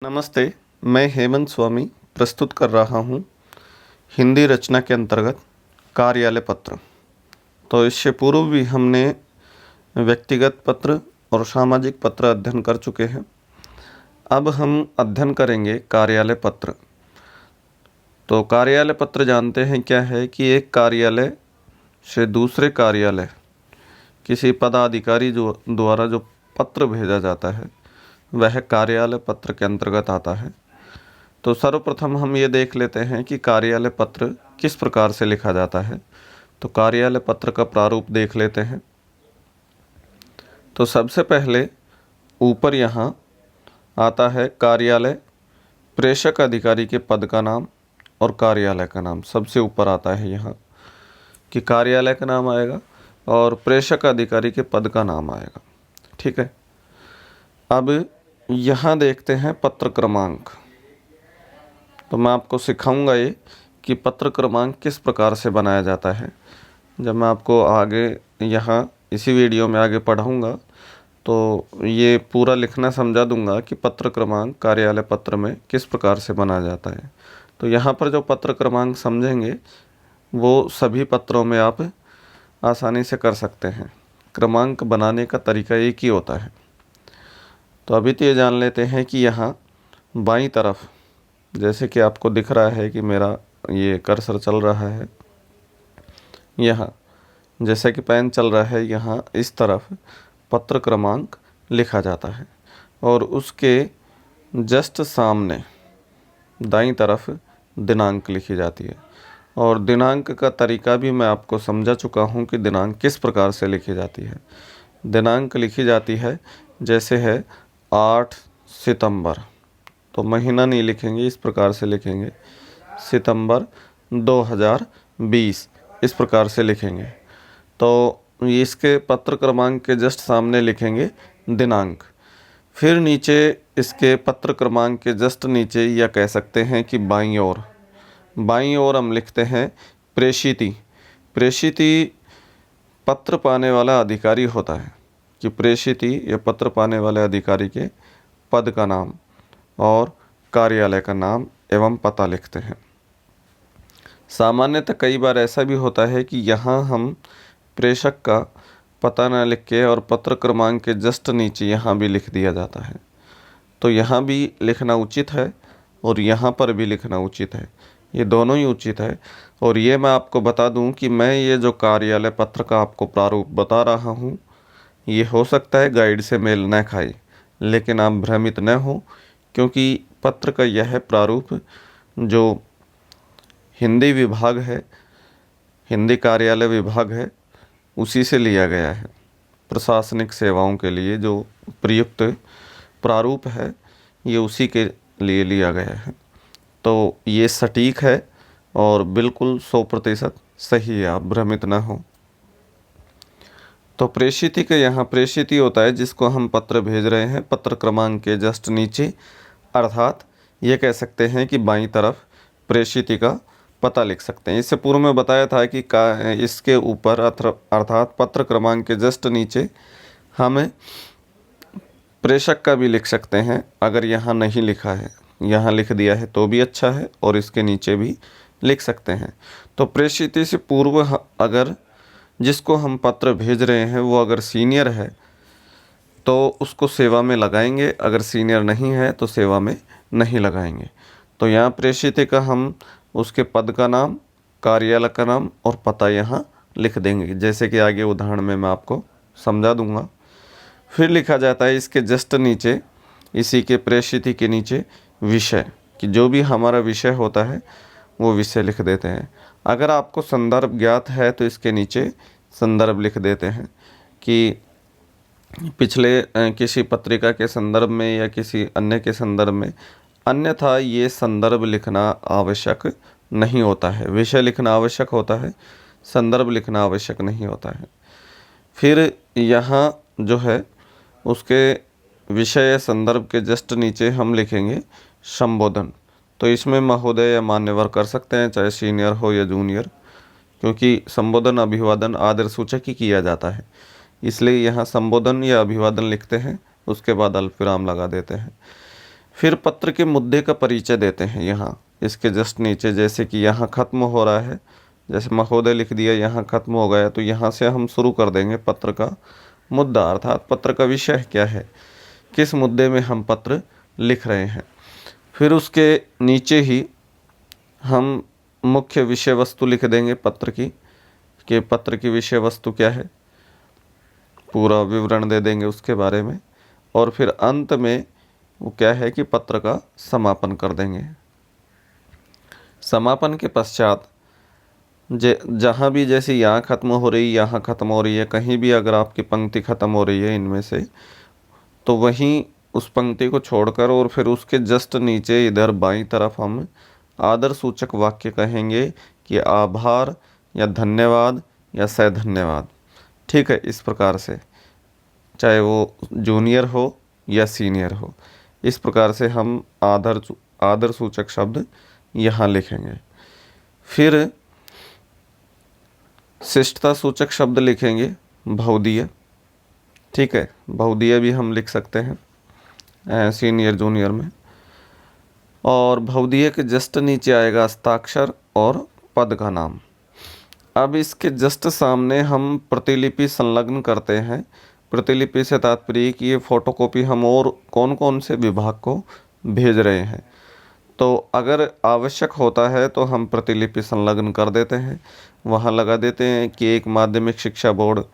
नमस्ते, मैं हेमंत स्वामी प्रस्तुत कर रहा हूँ हिंदी रचना के अंतर्गत कार्यालय पत्र। तो इससे पूर्व भी हमने व्यक्तिगत पत्र और सामाजिक पत्र अध्ययन कर चुके हैं। अब हम अध्ययन करेंगे कार्यालय पत्र। तो कार्यालय पत्र जानते हैं क्या है कि एक कार्यालय से दूसरे कार्यालय किसी पदाधिकारी द्वारा जो पत्र भेजा जाता है वह कार्यालय पत्र के अंतर्गत आता है। तो सर्वप्रथम हम ये देख लेते हैं कि कार्यालय पत्र किस प्रकार से लिखा जाता है। तो कार्यालय पत्र का प्रारूप देख लेते हैं। तो सबसे पहले ऊपर यहाँ आता है कार्यालय, प्रेषक अधिकारी के पद का नाम और कार्यालय का नाम सबसे ऊपर आता है यहाँ कि कार्यालय का नाम आएगा और प्रेषक अधिकारी के पद का नाम आएगा। ठीक है। अब यहाँ देखते हैं पत्र क्रमांक। तो मैं आपको सिखाऊंगा ये कि पत्र क्रमांक किस प्रकार से बनाया जाता है। जब मैं आपको आगे यहाँ इसी वीडियो में आगे पढ़ाऊंगा तो ये पूरा लिखना समझा दूंगा कि पत्र क्रमांक कार्यालय पत्र में किस प्रकार से बनाया जाता है। तो यहाँ पर जो पत्र क्रमांक समझेंगे वो सभी पत्रों में आप आसानी से कर सकते हैं। क्रमांक बनाने का तरीका एक ही होता है। तो अभी तो ये जान लेते हैं कि यहाँ बाईं तरफ जैसे कि आपको दिख रहा है कि मेरा ये कर्सर चल रहा है, यहाँ जैसे कि पेन चल रहा है, यहाँ इस तरफ पत्र क्रमांक लिखा जाता है और उसके जस्ट सामने दाईं तरफ दिनांक लिखी जाती है। और दिनांक का तरीका भी मैं आपको समझा चुका हूँ कि दिनांक किस प्रकार से लिखी जाती है। दिनांक लिखी जाती है जैसे है 8 सितंबर, तो महीना नहीं लिखेंगे, इस प्रकार से लिखेंगे सितंबर 2020, इस प्रकार से लिखेंगे। तो इसके पत्र क्रमांक के जस्ट सामने लिखेंगे दिनांक। फिर नीचे इसके पत्र क्रमांक के जस्ट नीचे या कह सकते हैं कि बाईं ओर हम लिखते हैं प्रेषिती। प्रेषिती पत्र पाने वाला अधिकारी होता है कि प्रेषिती या पत्र पाने वाले अधिकारी के पद का नाम और कार्यालय का नाम एवं पता लिखते हैं। सामान्यतः कई बार ऐसा भी होता है कि यहाँ हम प्रेषक का पता न लिख के और पत्र क्रमांक के जस्ट नीचे यहाँ भी लिख दिया जाता है। तो यहाँ भी लिखना उचित है और यहाँ पर भी लिखना उचित है, ये दोनों ही उचित है। और ये मैं आपको बता दूं कि मैं ये जो कार्यालय पत्र का आपको प्रारूप बता रहा हूँ ये हो सकता है गाइड से मेल न खाए, लेकिन आप भ्रमित न हो क्योंकि पत्र का यह प्रारूप जो हिंदी विभाग है, हिंदी कार्यालय विभाग है, उसी से लिया गया है। प्रशासनिक सेवाओं के लिए जो प्रयुक्त प्रारूप है ये उसी के लिए लिया गया है। तो ये सटीक है और बिल्कुल 100% सही है, आप भ्रमित न हो। तो प्रेषिती के यहाँ प्रेषिती होता है जिसको हम पत्र भेज रहे हैं पत्र क्रमांक के जस्ट नीचे, अर्थात ये कह सकते हैं कि बाईं तरफ प्रेषिती का पता लिख सकते हैं। इससे पूर्व में बताया था कि इसके ऊपर अर्थात पत्र क्रमांक के जस्ट नीचे हम प्रेषक का भी लिख सकते हैं। अगर यहाँ नहीं लिखा है, यहाँ लिख दिया है तो भी अच्छा है और इसके नीचे भी लिख सकते हैं। तो प्रेषिती से पूर्व अगर जिसको हम पत्र भेज रहे हैं वो अगर सीनियर है तो उसको सेवा में लगाएंगे, अगर सीनियर नहीं है तो सेवा में नहीं लगाएंगे। तो यहाँ प्रेषिती का हम उसके पद का नाम, कार्यालय का नाम और पता यहाँ लिख देंगे, जैसे कि आगे उदाहरण में मैं आपको समझा दूंगा। फिर लिखा जाता है इसके जस्ट नीचे, इसी के प्रेषिती के नीचे विषय, कि जो भी हमारा विषय होता है वो विषय लिख देते हैं। अगर आपको संदर्भ ज्ञात है तो इसके नीचे संदर्भ लिख देते हैं कि पिछले किसी पत्रिका के संदर्भ में या किसी अन्य के संदर्भ में, अन्यथा ये संदर्भ लिखना आवश्यक नहीं होता है। विषय लिखना आवश्यक होता है, संदर्भ लिखना आवश्यक नहीं होता है। फिर यहाँ जो है उसके विषय या संदर्भ के जस्ट नीचे हम लिखेंगे संबोधन। तो इसमें महोदय या मान्यवर कर सकते हैं, चाहे सीनियर हो या जूनियर, क्योंकि संबोधन अभिवादन आदर सूचक ही किया जाता है, इसलिए यहाँ संबोधन या अभिवादन लिखते हैं, उसके बाद अल्पविराम लगा देते हैं। फिर पत्र के मुद्दे का परिचय देते हैं यहाँ इसके जस्ट नीचे, जैसे कि यहाँ खत्म हो रहा है, जैसे महोदय लिख दिया, यहाँ खत्म हो गया, तो यहाँ से हम शुरू कर देंगे पत्र का मुद्दा, अर्थात पत्र का विषय क्या है, किस मुद्दे में हम पत्र लिख रहे हैं। फिर उसके नीचे ही हम मुख्य विषय वस्तु लिख देंगे पत्र की, कि पत्र की विषय वस्तु क्या है, पूरा विवरण दे देंगे उसके बारे में। और फिर अंत में वो क्या है कि पत्र का समापन कर देंगे। समापन के पश्चात जहाँ भी, जैसे यहाँ ख़त्म हो रही, यहाँ ख़त्म हो रही है, कहीं भी अगर आपकी पंक्ति ख़त्म हो रही है इनमें से, तो वहीं उस पंक्ति को छोड़कर और फिर उसके जस्ट नीचे इधर बाईं तरफ हम आदर सूचक वाक्य कहेंगे कि आभार या धन्यवाद या सह धन्यवाद। ठीक है, इस प्रकार से, चाहे वो जूनियर हो या सीनियर हो, इस प्रकार से हम आदर सूचक शब्द यहाँ लिखेंगे। फिर शिष्टता सूचक शब्द लिखेंगे भवदीय। ठीक है, भवदीय भी हम लिख सकते हैं सीनियर जूनियर में। और भवदीय के जस्ट नीचे आएगा हस्ताक्षर और पद का नाम। अब इसके जस्ट सामने हम प्रतिलिपि संलग्न करते हैं। प्रतिलिपि से तात्पर्य कि ये फोटोकॉपी हम और कौन कौन से विभाग को भेज रहे हैं, तो अगर आवश्यक होता है तो हम प्रतिलिपि संलग्न कर देते हैं। वहाँ लगा देते हैं कि एक माध्यमिक शिक्षा बोर्ड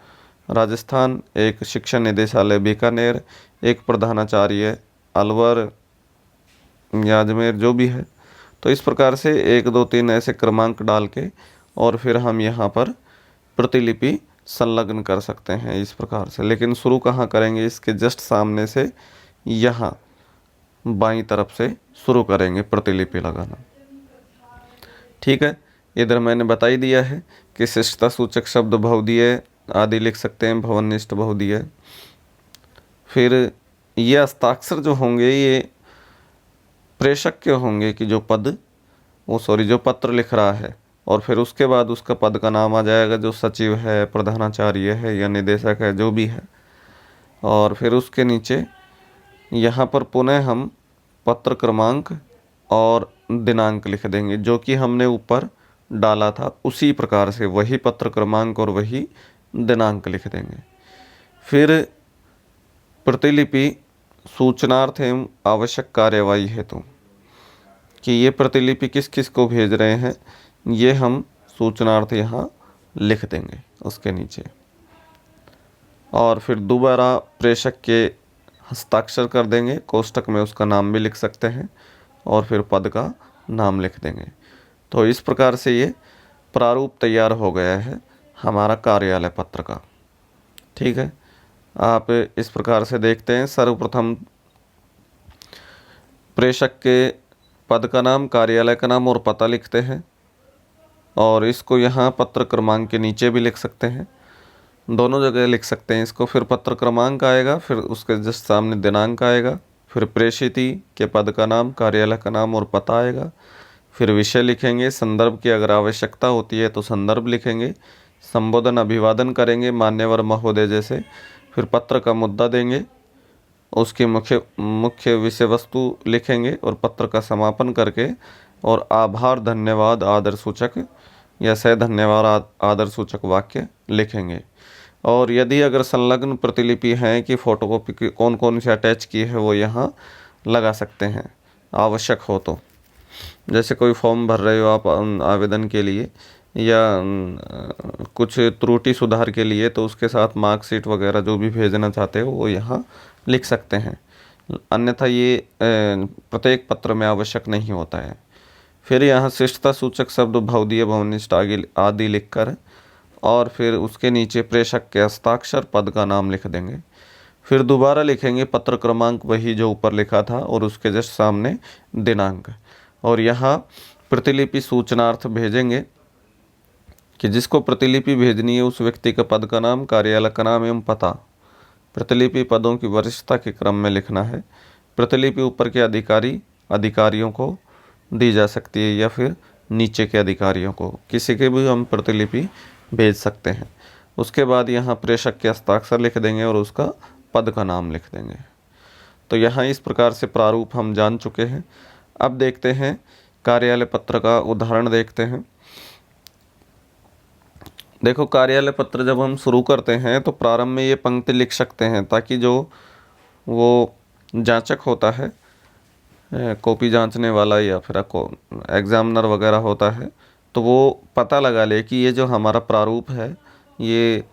राजस्थान, एक शिक्षा निदेशालय बीकानेर, एक प्रधानाचार्य अलवर या अजमेर, जो भी है। तो इस प्रकार से 1 2 3 ऐसे क्रमांक डाल के और फिर हम यहाँ पर प्रतिलिपि संलग्न कर सकते हैं इस प्रकार से। लेकिन शुरू कहाँ करेंगे, इसके जस्ट सामने से यहाँ बाईं तरफ से शुरू करेंगे प्रतिलिपि लगाना। ठीक है, इधर मैंने बता ही दिया है कि शिष्टता सूचक शब्द भवदीय आदि लिख सकते हैं, भवनिष्ठ भवदीय। फिर ये हस्ताक्षर जो होंगे ये प्रेषक के होंगे कि जो जो पत्र लिख रहा है, और फिर उसके बाद उसका पद का नाम आ जाएगा, जो सचिव है, प्रधानाचार्य है या निदेशक है, जो भी है। और फिर उसके नीचे यहाँ पर पुनः हम पत्र क्रमांक और दिनांक लिख देंगे, जो कि हमने ऊपर डाला था उसी प्रकार से वही पत्र क्रमांक और वही दिनांक लिख देंगे। फिर प्रतिलिपि सूचनार्थ एवं आवश्यक कार्यवाही हेतु कि ये प्रतिलिपि किस किस को भेज रहे हैं, ये हम सूचनार्थ यहाँ लिख देंगे उसके नीचे। और फिर दोबारा प्रेषक के हस्ताक्षर कर देंगे, कोष्टक में उसका नाम भी लिख सकते हैं, और फिर पद का नाम लिख देंगे। तो इस प्रकार से ये प्रारूप तैयार हो गया है हमारा कार्यालय पत्र का। ठीक है, आप इस प्रकार से देखते हैं। सर्वप्रथम प्रेषक के पद का नाम, कार्यालय का नाम और पता लिखते हैं, और इसको यहाँ पत्र क्रमांक के नीचे भी लिख सकते हैं, दोनों जगह लिख सकते हैं इसको। फिर पत्र क्रमांक आएगा, फिर उसके जस्ट सामने दिनांक आएगा, फिर प्रेषिती के पद का नाम, कार्यालय का नाम और पता आएगा। फिर विषय लिखेंगे, संदर्भ की अगर आवश्यकता होती है तो संदर्भ लिखेंगे, संबोधन अभिवादन करेंगे मान्यवर महोदय जैसे। फिर पत्र का मुद्दा देंगे, उसकी मुख्य विषय वस्तु लिखेंगे, और पत्र का समापन करके और आभार धन्यवाद आदर सूचक या सह धन्यवाद आदर सूचक वाक्य लिखेंगे। और यदि अगर संलग्न प्रतिलिपि हैं कि फ़ोटोकॉपी की कौन कौन सी अटैच की है, वो यहाँ लगा सकते हैं आवश्यक हो तो। जैसे कोई फॉर्म भर रहे हो आप आवेदन के लिए या कुछ त्रुटि सुधार के लिए, तो उसके साथ मार्कशीट वगैरह जो भी भेजना चाहते हो वो यहाँ लिख सकते हैं। अन्यथा ये प्रत्येक पत्र में आवश्यक नहीं होता है। फिर यहाँ शिष्टता सूचक शब्द भवदीय भवनिष्ठ आदि लिखकर, और फिर उसके नीचे प्रेषक के हस्ताक्षर पद का नाम लिख देंगे। फिर दोबारा लिखेंगे पत्र क्रमांक वही जो ऊपर लिखा था, और उसके जस्ट सामने दिनांक। और यहाँ प्रतिलिपि सूचनार्थ भेजेंगे कि जिसको प्रतिलिपि भेजनी है उस व्यक्ति का पद का नाम, कार्यालय का नाम एवं पता। प्रतिलिपि पदों की वरिष्ठता के क्रम में लिखना है। प्रतिलिपि ऊपर के अधिकारियों को दी जा सकती है या फिर नीचे के अधिकारियों को, किसी के भी हम प्रतिलिपि भेज सकते हैं। उसके बाद यहाँ प्रेषक के हस्ताक्षर लिख देंगे और उसका पद का नाम लिख देंगे। तो यहाँ इस प्रकार से प्रारूप हम जान चुके हैं। अब देखते हैं कार्यालय पत्र का उदाहरण देखते हैं। देखो, कार्यालय पत्र जब हम शुरू करते हैं तो प्रारंभ में ये पंक्ति लिख सकते हैं, ताकि जो वो जांचक होता है, कॉपी जांचने वाला या फिर एग्जामिनर वगैरह होता है, तो वो पता लगा ले कि ये जो हमारा प्रारूप है ये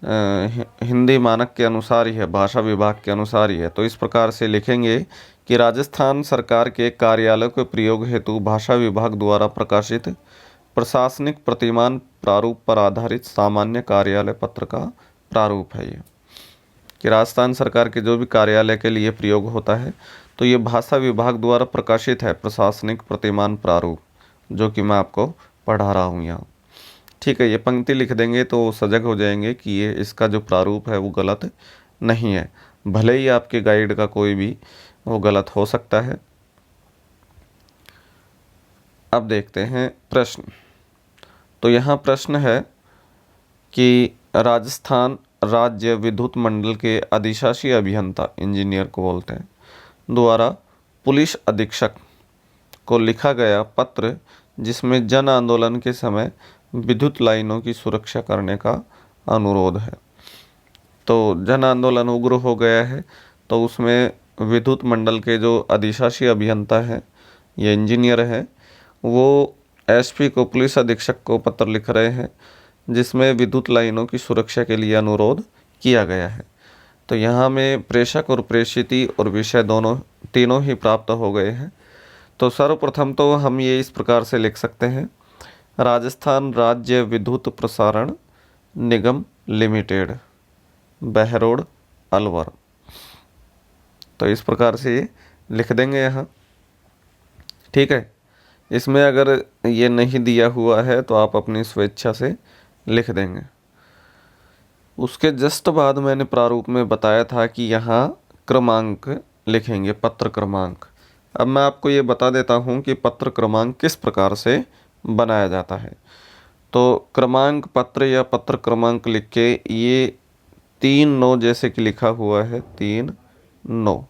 हिंदी मानक के अनुसार ही है, भाषा विभाग के अनुसार ही है। तो इस प्रकार से लिखेंगे कि राजस्थान सरकार के कार्यालय के प्रयोग हेतु भाषा विभाग द्वारा प्रकाशित प्रशासनिक प्रतिमान प्रारूप पर आधारित सामान्य कार्यालय पत्र का प्रारूप है ये, कि राजस्थान सरकार के जो भी कार्यालय के लिए प्रयोग होता है तो ये भाषा विभाग द्वारा प्रकाशित है प्रशासनिक प्रतिमान प्रारूप, जो कि मैं आपको पढ़ा रहा हूँ यहाँ। ठीक है, ये पंक्ति लिख देंगे तो सजग हो जाएंगे कि ये इसका जो प्रारूप है वो गलत नहीं है, भले ही आपके गाइड का कोई भी वो गलत हो सकता है। अब देखते हैं प्रश्न। तो यहाँ प्रश्न है कि राजस्थान राज्य विद्युत मंडल के अधिशासी अभियंता, इंजीनियर को बोलते हैं, द्वारा पुलिस अधीक्षक को लिखा गया पत्र जिसमें जन आंदोलन के समय विद्युत लाइनों की सुरक्षा करने का अनुरोध है। तो जन आंदोलन उग्र हो गया है, तो उसमें विद्युत मंडल के जो अधिशासी अभियंता हैं, ये इंजीनियर हैं, वो एसपी को, पुलिस अधीक्षक को पत्र लिख रहे हैं जिसमें विद्युत लाइनों की सुरक्षा के लिए अनुरोध किया गया है। तो यहाँ में प्रेषक और प्रेषिती और विषय तीनों ही प्राप्त हो गए हैं। तो सर्वप्रथम तो हम ये इस प्रकार से लिख सकते हैं, राजस्थान राज्य विद्युत प्रसारण निगम लिमिटेड, बहरोड, अलवर। तो इस प्रकार से ये लिख देंगे यहाँ। ठीक है, इसमें अगर ये नहीं दिया हुआ है तो आप अपनी स्वेच्छा से लिख देंगे। उसके जस्ट बाद मैंने प्रारूप में बताया था कि यहाँ क्रमांक लिखेंगे, पत्र क्रमांक। अब मैं आपको ये बता देता हूँ कि पत्र क्रमांक किस प्रकार से बनाया जाता है। तो क्रमांक पत्र या पत्र क्रमांक लिख के ये 3-9 जैसे कि लिखा हुआ है, 3-9,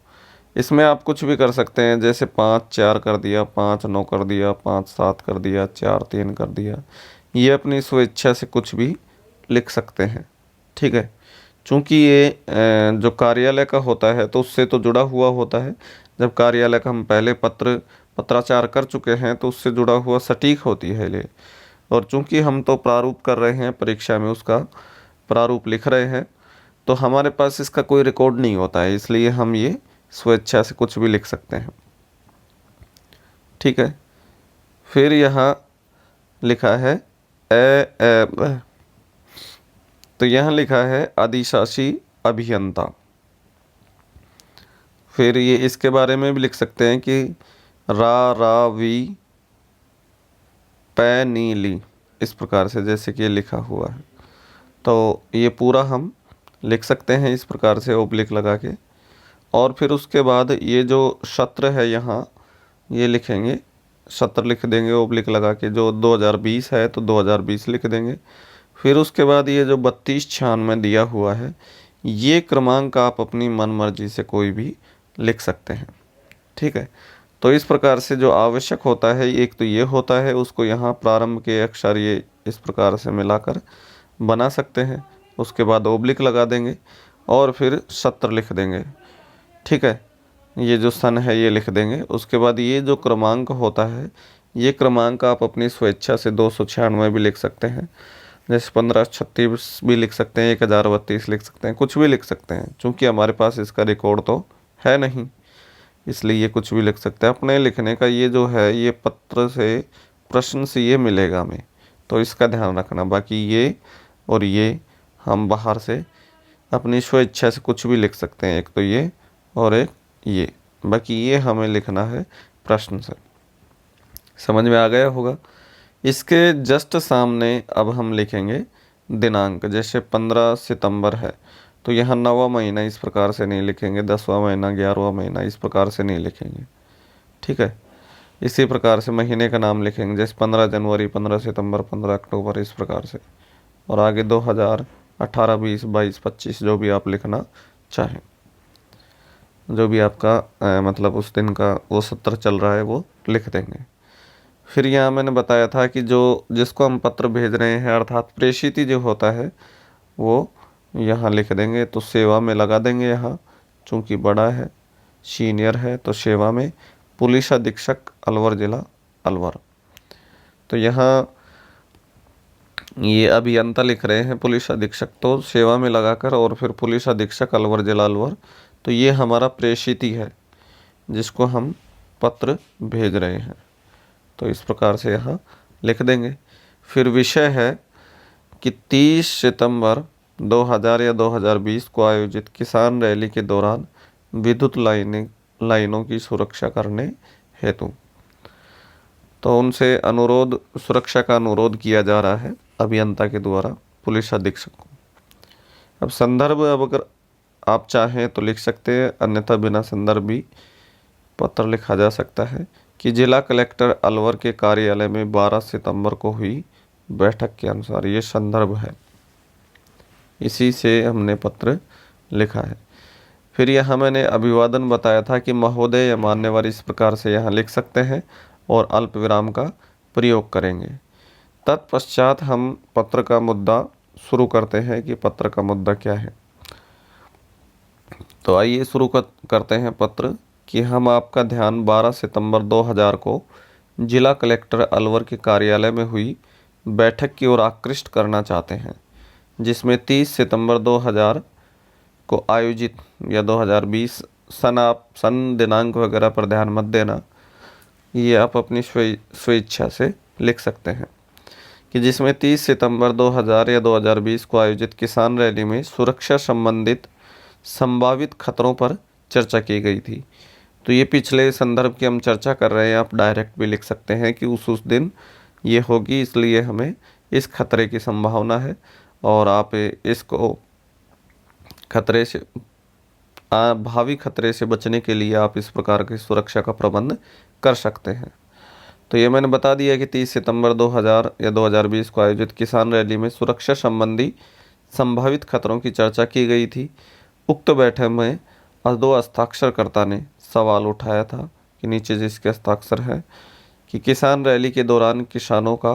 इसमें आप कुछ भी कर सकते हैं, जैसे 5-4 कर दिया, 5-9 कर दिया, 5-7 कर दिया, 4-3 कर दिया, ये अपनी स्वेच्छा से कुछ भी लिख सकते हैं। ठीक है, चूँकि ये जो कार्यालय का होता है तो उससे तो जुड़ा हुआ होता है। जब कार्यालय का हम पहले पत्राचार कर चुके हैं तो उससे जुड़ा हुआ सटीक होती है ये। और चूँकि हम तो प्रारूप कर रहे हैं, परीक्षा में उसका प्रारूप लिख रहे हैं, तो हमारे पास इसका कोई रिकॉर्ड नहीं होता है, इसलिए हम ये स्वेच्छा से कुछ भी लिख सकते हैं। ठीक है, फिर यहाँ लिखा है तो यहाँ लिखा है अधिशासी अभियंता। फिर ये इसके बारे में भी लिख सकते हैं कि रावी पैनीली, इस प्रकार से जैसे कि ये लिखा हुआ है। तो ये पूरा हम लिख सकते हैं इस प्रकार से ओब्लिक लगा के। और फिर उसके बाद ये जो सत्र है यहाँ ये लिखेंगे, सत्र लिख देंगे ओब्लिक लगा के। जो 2020 है तो 2020 लिख देंगे। फिर उसके बाद ये जो 3296 दिया हुआ है, ये क्रमांक आप अपनी मन मर्जी से कोई भी लिख सकते हैं। ठीक है, तो इस प्रकार से जो आवश्यक होता है, एक तो ये होता है, उसको यहाँ प्रारंभ के अक्षर ये इस प्रकार से मिलाकर बना सकते हैं। उसके बाद ओब्लिक लगा देंगे और फिर सत्र लिख देंगे। ठीक है, ये जो सन है ये लिख देंगे। उसके बाद ये जो क्रमांक होता है, ये क्रमांक आप अपनी स्वेच्छा से 296 भी लिख सकते हैं, जैसे 1536 भी लिख सकते हैं, 1032 लिख सकते हैं, कुछ भी लिख सकते हैं। चूँकि हमारे पास इसका रिकॉर्ड तो है नहीं, इसलिए ये कुछ भी लिख सकते हैं। अपने लिखने का ये जो है, ये पत्र से, प्रश्न से ये मिलेगा हमें, तो इसका ध्यान रखना। बाकी ये और ये हम बाहर से अपनी स्वेच्छा से कुछ भी लिख सकते हैं, एक तो ये और एक ये, बाकी ये हमें लिखना है प्रश्न से। समझ में आ गया होगा। इसके जस्ट सामने अब हम लिखेंगे दिनांक, जैसे 15 सितंबर है तो यहाँ 9वां महीना इस प्रकार से नहीं लिखेंगे, 10वां महीना, 11वां महीना इस प्रकार से नहीं लिखेंगे। ठीक है, इसी प्रकार से महीने का नाम लिखेंगे, जैसे 15 जनवरी, 15 सितंबर, 15 अक्टूबर, इस प्रकार से। और आगे 2018, 20, 22, 25 जो भी आप लिखना चाहें। जो भी आपका मतलब उस दिन का वो सत्र चल रहा है वो लिख देंगे। फिर यहाँ मैंने बताया था कि जो जिसको हम पत्र भेज रहे हैं अर्थात प्रेषित जो होता है वो यहाँ लिख देंगे। तो सेवा में लगा देंगे यहाँ, चूँकि बड़ा है सीनियर है तो सेवा में पुलिस अधीक्षक अलवर जिला अलवर। तो यहाँ ये अभियंता लिख रहे हैं पुलिस अधीक्षक, तो सेवा में लगाकर और फिर पुलिस अधीक्षक अलवर जिला अलवर। तो ये हमारा प्रेषित है जिसको हम पत्र भेज रहे हैं। तो इस प्रकार से यहाँ लिख देंगे। फिर विषय है कि 30 सितंबर 2000 या 2020 को आयोजित किसान रैली के दौरान विद्युत लाइनों की सुरक्षा करने हेतु, तो उनसे अनुरोध, सुरक्षा का अनुरोध किया जा रहा है अभियंता के द्वारा पुलिस अधीक्षक को। अब संदर्भ, अब अगर आप चाहें तो लिख सकते हैं, अन्यथा बिना संदर्भ भी पत्र लिखा जा सकता है कि जिला कलेक्टर अलवर के कार्यालय में 12 सितंबर को हुई बैठक के अनुसार, ये संदर्भ है, इसी से हमने पत्र लिखा है। फिर यहाँ मैंने अभिवादन बताया था कि महोदय या मान्यवर इस प्रकार से यहाँ लिख सकते हैं और अल्प विराम का प्रयोग करेंगे। तत्पश्चात हम पत्र का मुद्दा शुरू करते हैं कि पत्र का मुद्दा क्या है। तो आइए शुरू करते हैं पत्र कि हम आपका ध्यान 12 सितंबर 2000 को जिला कलेक्टर अलवर के कार्यालय में हुई बैठक की ओर आकृष्ट करना चाहते हैं, जिसमें 30 सितंबर 2000 को आयोजित या 2020 आप सन दिनांक वगैरह पर ध्यान मत देना, ये आप अपनी स्वेच्छा से लिख सकते हैं कि जिसमें 30 सितंबर 2000 या 2020 को आयोजित किसान रैली में सुरक्षा संबंधित संभावित खतरों पर चर्चा की गई थी। तो ये पिछले संदर्भ की हम चर्चा कर रहे हैं, आप डायरेक्ट भी लिख सकते हैं कि उस दिन ये होगी, इसलिए हमें इस खतरे की संभावना है और आप इसको खतरे से, भावी खतरे से बचने के लिए आप इस प्रकार की सुरक्षा का प्रबंध कर सकते हैं। तो ये मैंने बता दिया कि 30 सितंबर 2000 या 2020 को आयोजित किसान रैली में सुरक्षा संबंधी संभावित खतरों की चर्चा की गई थी। उक्त बैठक में दो हस्ताक्षरकर्ता ने सवाल उठाया था कि नीचे जिसके हस्ताक्षर है कि किसान रैली के दौरान किसानों का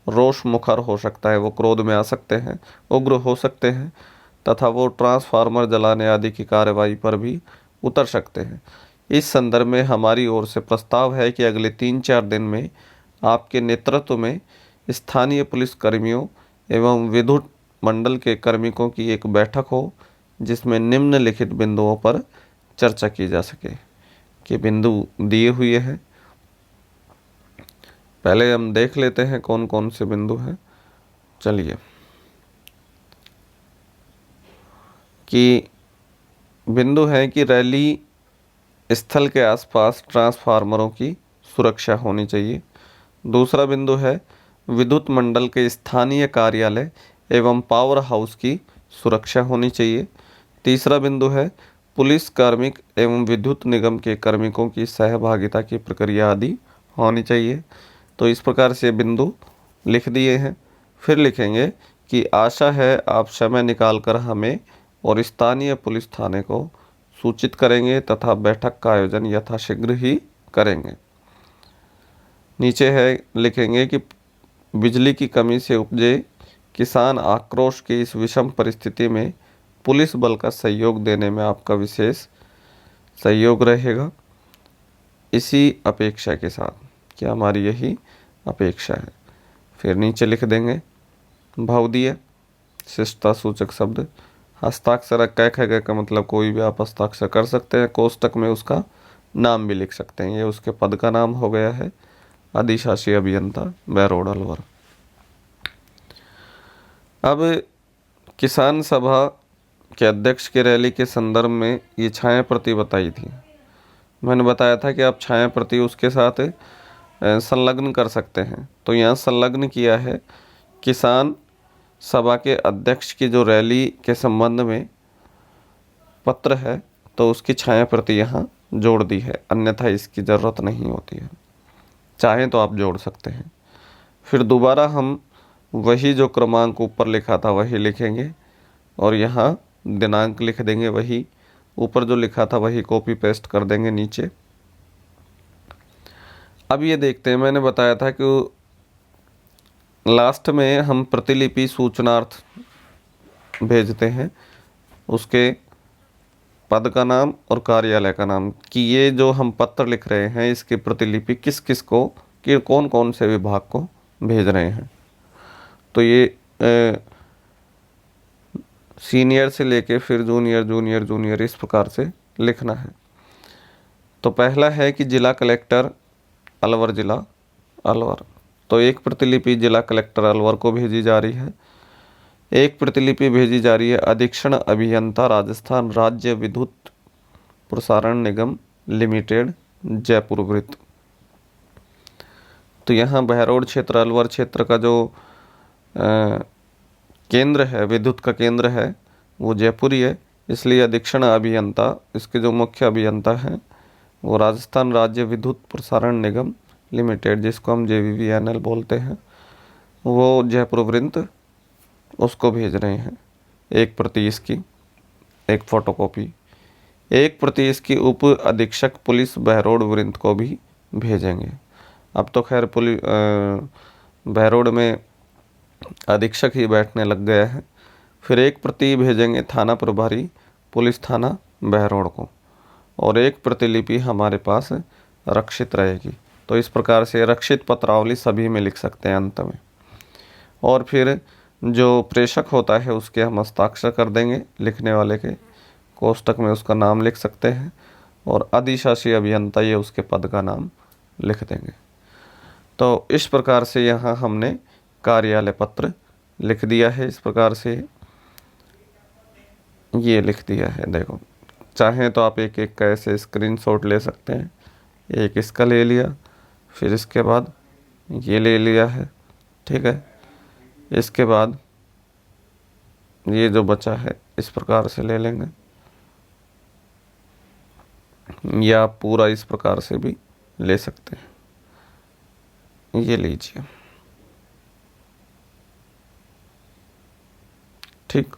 रोष मुखर हो सकता है, वो क्रोध में आ सकते हैं, उग्र हो सकते हैं तथा वो ट्रांसफार्मर जलाने आदि की कार्रवाई पर भी उतर सकते हैं। इस संदर्भ में हमारी ओर से प्रस्ताव है कि अगले 3-4 दिन में आपके नेतृत्व में स्थानीय पुलिस कर्मियों एवं विद्युत मंडल के कार्मिकों की एक बैठक हो, जिसमें निम्नलिखित बिंदुओं पर चर्चा की जा सके। कि बिंदु दिए हुए हैं, पहले हम देख लेते हैं कौन कौन से बिंदु हैं। चलिए, कि बिंदु है कि रैली स्थल के आसपास ट्रांसफार्मरों की सुरक्षा होनी चाहिए। दूसरा बिंदु है विद्युत मंडल के स्थानीय कार्यालय एवं पावर हाउस की सुरक्षा होनी चाहिए। तीसरा बिंदु है पुलिस कार्मिक एवं विद्युत निगम के कार्मिकों की सहभागिता की प्रक्रिया आदि होनी चाहिए। तो इस प्रकार से बिंदु लिख दिए हैं। फिर लिखेंगे कि आशा है आप समय निकालकर हमें और स्थानीय पुलिस थाने को सूचित करेंगे तथा बैठक का आयोजन यथाशीघ्र ही करेंगे। नीचे है लिखेंगे कि बिजली की कमी से उपजे किसान आक्रोश की इस विषम परिस्थिति में पुलिस बल का सहयोग देने में आपका विशेष सहयोग रहेगा, इसी अपेक्षा के साथ कि हमारी यही अपेक्षा है। फिर नीचे लिख देंगे भवदीय शिष्टता सूचक शब्द। हस्ताक्षर क ख ग का मतलब कोई भी आप हस्ताक्षर कर सकते हैं। कोष्टक में उसका नाम भी लिख सकते हैं। ये उसके पद का नाम हो गया है अधिशासी अभियंता बैरोड अलवर। अब किसान सभा के अध्यक्ष की रैली के संदर्भ में ये छाया प्रति बताई थी। मैंने बताया था कि आप छाया प्रति उसके साथ संलग्न कर सकते हैं। तो यहाँ संलग्न किया है किसान सभा के अध्यक्ष की जो रैली के संबंध में पत्र है, तो उसकी छाया प्रति यहाँ जोड़ दी है, अन्यथा इसकी ज़रूरत नहीं होती है। चाहें तो आप जोड़ सकते हैं। फिर दोबारा हम वही जो क्रमांक ऊपर लिखा था वही लिखेंगे और यहाँ दिनांक लिख देंगे वही ऊपर जो लिखा था वही कॉपी पेस्ट कर देंगे नीचे। अब ये देखते हैं, मैंने बताया था कि लास्ट में हम प्रतिलिपि सूचनार्थ भेजते हैं, उसके पद का नाम और कार्यालय का नाम, कि ये जो हम पत्र लिख रहे हैं इसकी प्रतिलिपि किस किस को, कि कौन कौन से विभाग को भेज रहे हैं। तो ये सीनियर से लेके फिर जूनियर जूनियर जूनियर इस प्रकार से लिखना है। तो पहला है कि जिला कलेक्टर अलवर, जिला अलवर, तो एक प्रतिलिपि जिला कलेक्टर अलवर को भेजी जा रही है। एक प्रतिलिपि भेजी जा रही है अधीक्षण अभियंता राजस्थान राज्य विद्युत प्रसारण निगम लिमिटेड, जयपुर वृत्त। तो यहाँ बहरौड़ क्षेत्र अलवर क्षेत्र का जो केंद्र है, विद्युत का केंद्र है, वो जयपुर ही है, इसलिए अधीक्षण अभियंता, इसके जो मुख्य अभियंता हैं वो राजस्थान राज्य विद्युत प्रसारण निगम लिमिटेड, जिसको हम JVVNL बोलते हैं, वो जयपुर वृत्त उसको भेज रहे हैं। एक प्रति इसकी, एक फोटोकॉपी। एक प्रति इसकी उप अधीक्षक पुलिस बहरौड़ वृत्त को भी भेजेंगे। अब तो खैर पुलिस बहरौड़ में अधीक्षक ही बैठने लग गया है। फिर एक प्रति भेजेंगे थाना प्रभारी पुलिस थाना बहरौड़ को, और एक प्रतिलिपि हमारे पास रक्षित रहेगी। तो इस प्रकार से रक्षित पत्रावली सभी में लिख सकते हैं अंत में। और फिर जो प्रेषक होता है उसके हम हस्ताक्षर कर देंगे, लिखने वाले के कोष्टक में उसका नाम लिख सकते हैं, और अधिशासी अभियंता ये उसके पद का नाम लिख देंगे। तो इस प्रकार से यहाँ हमने कार्यालय पत्र लिख दिया है। इस प्रकार से ये लिख दिया है, देखो। चाहें तो आप एक एक का ऐसे स्क्रीनशॉट ले सकते हैं। एक इसका ले लिया, फिर इसके बाद ये ले लिया है, ठीक है। इसके बाद ये जो बचा है इस प्रकार से ले लेंगे, या पूरा इस प्रकार से भी ले सकते हैं। ये लीजिए, ठीक।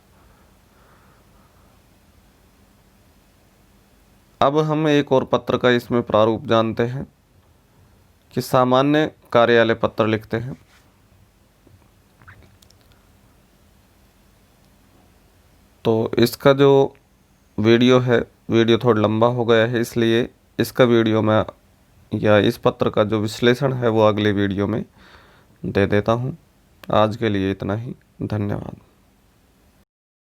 अब हम एक और पत्र का इसमें प्रारूप जानते हैं कि सामान्य कार्यालय पत्र लिखते हैं। तो इसका जो वीडियो है, वीडियो थोड़ा लंबा हो गया है, इसलिए इसका वीडियो मैं, या इस पत्र का जो विश्लेषण है वो अगले वीडियो में दे देता हूँ। आज के लिए इतना ही, धन्यवाद।